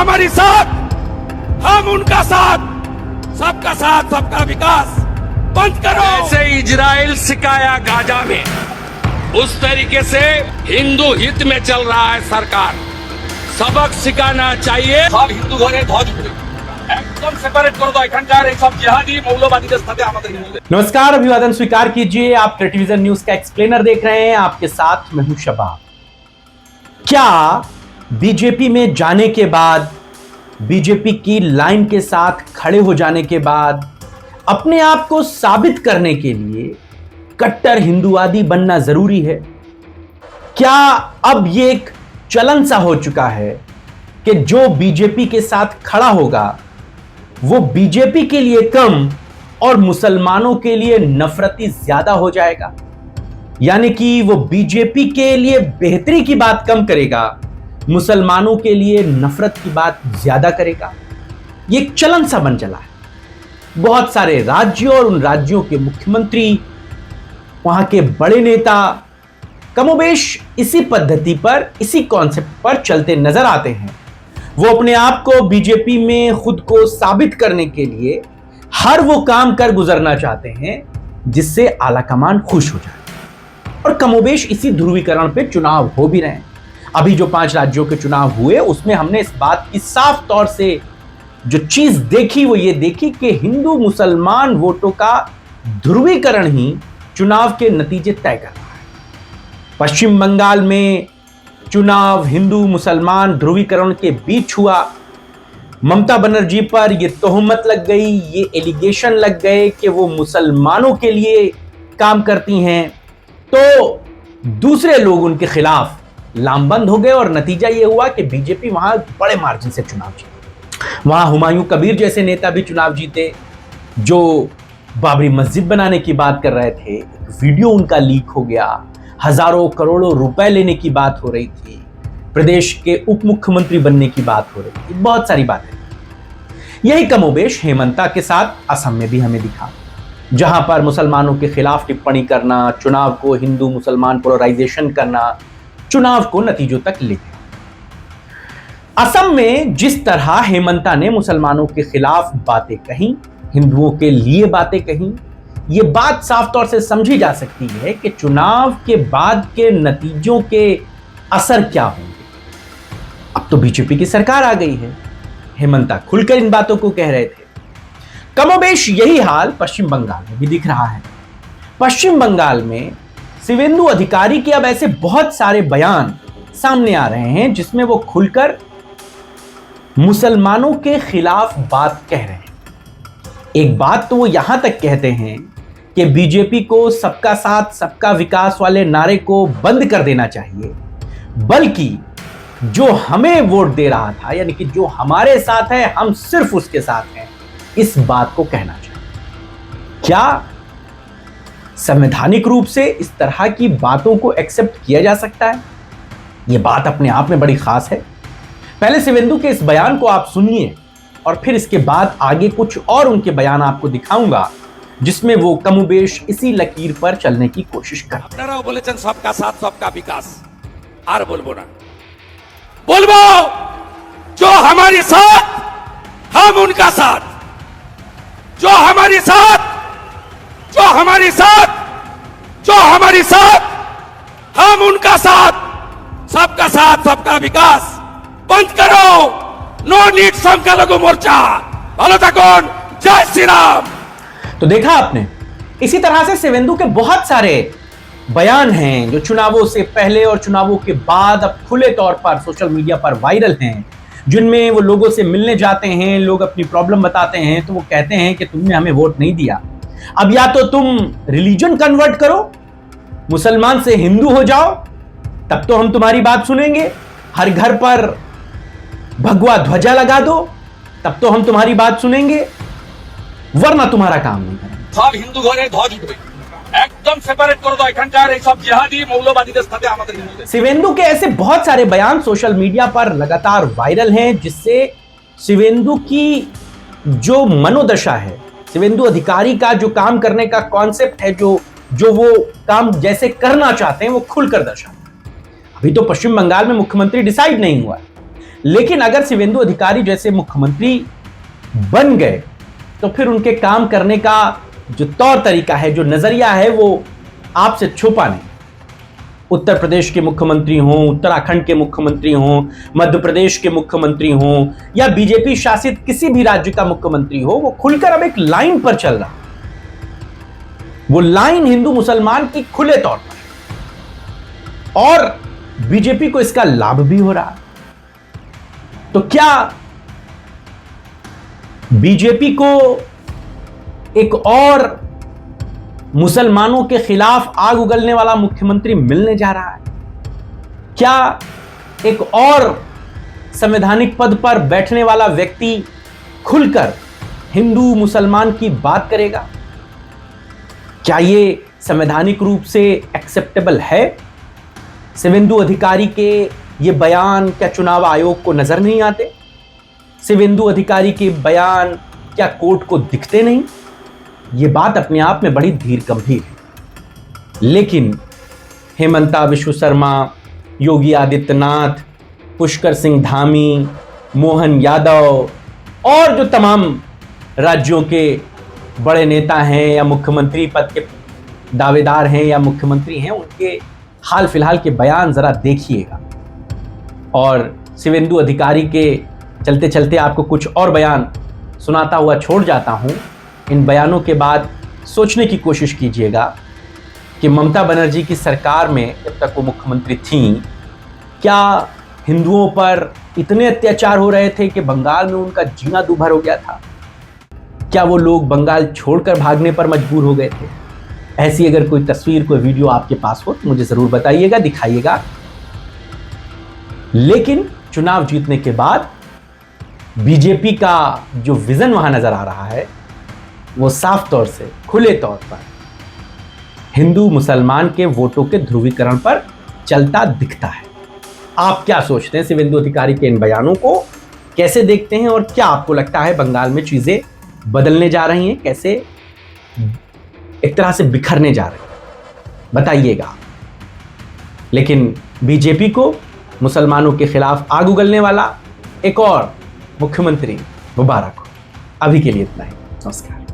हमारी साथ, हम उनका साथ, सबका विकास। बंद करो। जैसे इजराइल सिकाया गाजा में, उस तरीके से हिंदू हित में चल रहा है सरकार। सबक सिखाना चाहिए। सब हिंदू घरे ध्वज उठे, एकदम सेपरेट कर दो एखनकार सब जिहादी मौलवादी साथे आमादेर हिंदू। नमस्कार, अभिवादन स्वीकार कीजिए। आप टेलीविजन न्यूज का एक्सप्लेनर देख रहे हैं। आपके साथ मैं हूं शबाब। क्या बीजेपी में जाने के बाद, बीजेपी की लाइन के साथ खड़े हो जाने के बाद अपने आप को साबित करने के लिए कट्टर हिंदूवादी बनना जरूरी है? क्या अब ये एक चलन सा हो चुका है कि जो बीजेपी के साथ खड़ा होगा वो बीजेपी के लिए कम और मुसलमानों के लिए नफरती ज्यादा हो जाएगा? यानी कि वो बीजेपी के लिए बेहतरी की बात कम करेगा, मुसलमानों के लिए नफरत की बात ज्यादा करेगा। ये एक चलन सा बन चला है। बहुत सारे राज्यों और उन राज्यों के मुख्यमंत्री, वहां के बड़े नेता कमोबेश इसी पद्धति पर, इसी कॉन्सेप्ट पर चलते नजर आते हैं। वो अपने आप को बीजेपी में खुद को साबित करने के लिए हर वो काम कर गुजरना चाहते हैं जिससे आलाकमान खुश हो जाए। और कमोबेश इसी ध्रुवीकरण पे चुनाव हो भी रहे हैं। अभी जो 5 राज्यों के चुनाव हुए उसमें हमने इस बात की साफ तौर से जो चीज देखी वो ये देखी कि हिंदू मुसलमान वोटों का ध्रुवीकरण ही चुनाव के नतीजे तय कर रहा है। पश्चिम बंगाल में चुनाव हिंदू मुसलमान ध्रुवीकरण के बीच हुआ। ममता बनर्जी पर यह तोहमत लग गई, ये एलिगेशन लग गए कि वो मुसलमानों के लिए काम करती हैं, तो दूसरे लोग उनके खिलाफ लामबंद हो गए और नतीजा यह हुआ कि बीजेपी वहां बड़े मार्जिन से चुनाव जीती। वहां हुमायूं कबीर जैसे नेता भी चुनाव जीते जो बाबरी मस्जिद बनाने की बात कर रहे थे। वीडियो उनका लीक हो गया, हजारों करोड़ों रुपए लेने की बात हो रही थी, प्रदेश के उप मुख्यमंत्री बनने की बात हो रही थी, बहुत सारी बातें। यही कमोबेश हेमंता के साथ असम में भी हमें दिखा, जहां पर मुसलमानों के खिलाफ टिप्पणी करना, चुनाव को हिंदू मुसलमान पोलराइजेशन करना, चुनाव को नतीजों तक ले गया। असम में जिस तरह हेमंता ने मुसलमानों के खिलाफ बातें कही, हिंदुओं के लिए बातें कही, यह बात साफ तौर से समझी जा सकती है कि चुनाव के बाद के नतीजों के असर क्या होंगे। अब तो बीजेपी की सरकार आ गई है, हेमंता खुलकर इन बातों को कह रहे थे। कमोबेश यही हाल पश्चिम बंगाल में भी दिख रहा है। पश्चिम बंगाल में शिवेंदु अधिकारी के अब ऐसे बहुत सारे बयान सामने आ रहे हैं जिसमें वो खुलकर मुसलमानों के खिलाफ बात कह रहे हैं। एक बात तो वो यहां तक कहते हैं कि बीजेपी को सबका साथ सबका विकास वाले नारे को बंद कर देना चाहिए, बल्कि जो हमें वोट दे रहा था, यानी कि जो हमारे साथ है, हम सिर्फ उसके साथ हैं, इस बात को कहना चाहिए। क्या संवैधानिक रूप से इस तरह की बातों को एक्सेप्ट किया जा सकता है? यह बात अपने आप में बड़ी खास है। पहले शिवेंदु के इस बयान को आप सुनिए और फिर इसके बाद आगे कुछ और उनके बयान आपको दिखाऊंगा जिसमें वो कमोबेश इसी लकीर पर चलने की कोशिश कर। আপনারাও বলেছেন सबका साथ सबका विकास, আর বলবো না, বলবো जो हमारे साथ हम उनका साथ, जो हमारे साथ, जो हमारे साथ, जो हमारे साथ हम उनका साथ, सबका विकास। बंद करो, नो नीड संख्यालघु मोर्चा। ভালো থাকুন, जय श्री राम। तो देखा आपने, इसी तरह से शिवेंदु के बहुत सारे बयान हैं जो चुनावों से पहले और चुनावों के बाद अब खुले तौर पर सोशल मीडिया पर वायरल हैं, जिनमें वो लोगों से मिलने जाते हैं, लोग अपनी प्रॉब्लम बताते हैं, तो वो कहते हैं कि तुमने हमें वोट नहीं दिया, अब या तो तुम रिलीजन कन्वर्ट करो, मुसलमान से हिंदू हो जाओ, तब तो हम तुम्हारी बात सुनेंगे, हर घर पर भगवा ध्वजा लगा दो, तब तो हम तुम्हारी बात सुनेंगे, वरना तुम्हारा काम नहीं करेंगे। सब हिंदू घरे ध्वज उठे, एकदम सेपरेट कर दो एखनकार सब जिहादी मौलवादी साथे आमादेर हिंदू। शिवेंदु के ऐसे बहुत सारे बयान सोशल मीडिया पर लगातार वायरल हैं, जिससे शिवेंदु की जो मनोदशा है, शिवेंदु अधिकारी का जो काम करने का कॉन्सेप्ट है, जो वो काम जैसे करना चाहते हैं वो खुलकर दर्शाता है। अभी तो पश्चिम बंगाल में मुख्यमंत्री डिसाइड नहीं हुआ है, लेकिन अगर शिवेंदु अधिकारी जैसे मुख्यमंत्री बन गए तो फिर उनके काम करने का जो तौर तरीका है, जो नजरिया है, वो आपसे छुपा नहीं। उत्तर प्रदेश के मुख्यमंत्री हों, उत्तराखंड के मुख्यमंत्री हों, मध्य प्रदेश के मुख्यमंत्री हों या बीजेपी शासित किसी भी राज्य का मुख्यमंत्री हो, वो खुलकर अब एक लाइन पर चल रहा है। वो लाइन हिंदू मुसलमान की खुले तौर पर, और बीजेपी को इसका लाभ भी हो रहा है। तो क्या बीजेपी को एक और मुसलमानों के खिलाफ आग उगलने वाला मुख्यमंत्री मिलने जा रहा है? क्या एक और संवैधानिक पद पर बैठने वाला व्यक्ति खुलकर हिंदू मुसलमान की बात करेगा? क्या ये संवैधानिक रूप से एक्सेप्टेबल है? शिवेंदु अधिकारी के ये बयान क्या चुनाव आयोग को नजर नहीं आते? शिवेंदु अधिकारी के बयान क्या कोर्ट को दिखते नहीं? ये बात अपने आप में बड़ी धीर गंभीर है। लेकिन हेमंता विश्व शर्मा, योगी आदित्यनाथ, पुष्कर सिंह धामी, मोहन यादव और जो तमाम राज्यों के बड़े नेता हैं या मुख्यमंत्री पद के दावेदार हैं या मुख्यमंत्री हैं, उनके हाल फिलहाल के बयान जरा देखिएगा। और शिवेंदु अधिकारी के चलते चलते आपको कुछ और बयान सुनाता हुआ छोड़ जाता हूं। इन बयानों के बाद सोचने की कोशिश कीजिएगा कि ममता बनर्जी की सरकार में जब तक वो मुख्यमंत्री थीं, क्या हिंदुओं पर इतने अत्याचार हो रहे थे कि बंगाल में उनका जीना दूभर हो गया था? क्या वो लोग बंगाल छोड़कर भागने पर मजबूर हो गए थे? ऐसी अगर कोई तस्वीर, कोई वीडियो आपके पास हो तो मुझे जरूर बताइएगा, दिखाइएगा। लेकिन चुनाव जीतने के बाद बीजेपी का जो विजन वहां नजर आ रहा है, वो साफ तौर से, खुले तौर पर हिंदू मुसलमान के वोटों के ध्रुवीकरण पर चलता दिखता है। आप क्या सोचते हैं शिवेंदु अधिकारी के इन बयानों को? कैसे देखते हैं? और क्या आपको लगता है बंगाल में चीजें बदलने जा रही हैं? कैसे एक तरह से बिखरने जा रही हैं? बताइएगा। लेकिन बीजेपी को मुसलमानों के खिलाफ आग उगलने वाला एक और मुख्यमंत्री मुबारक हो। अभी के लिए इतना ही। नमस्कार।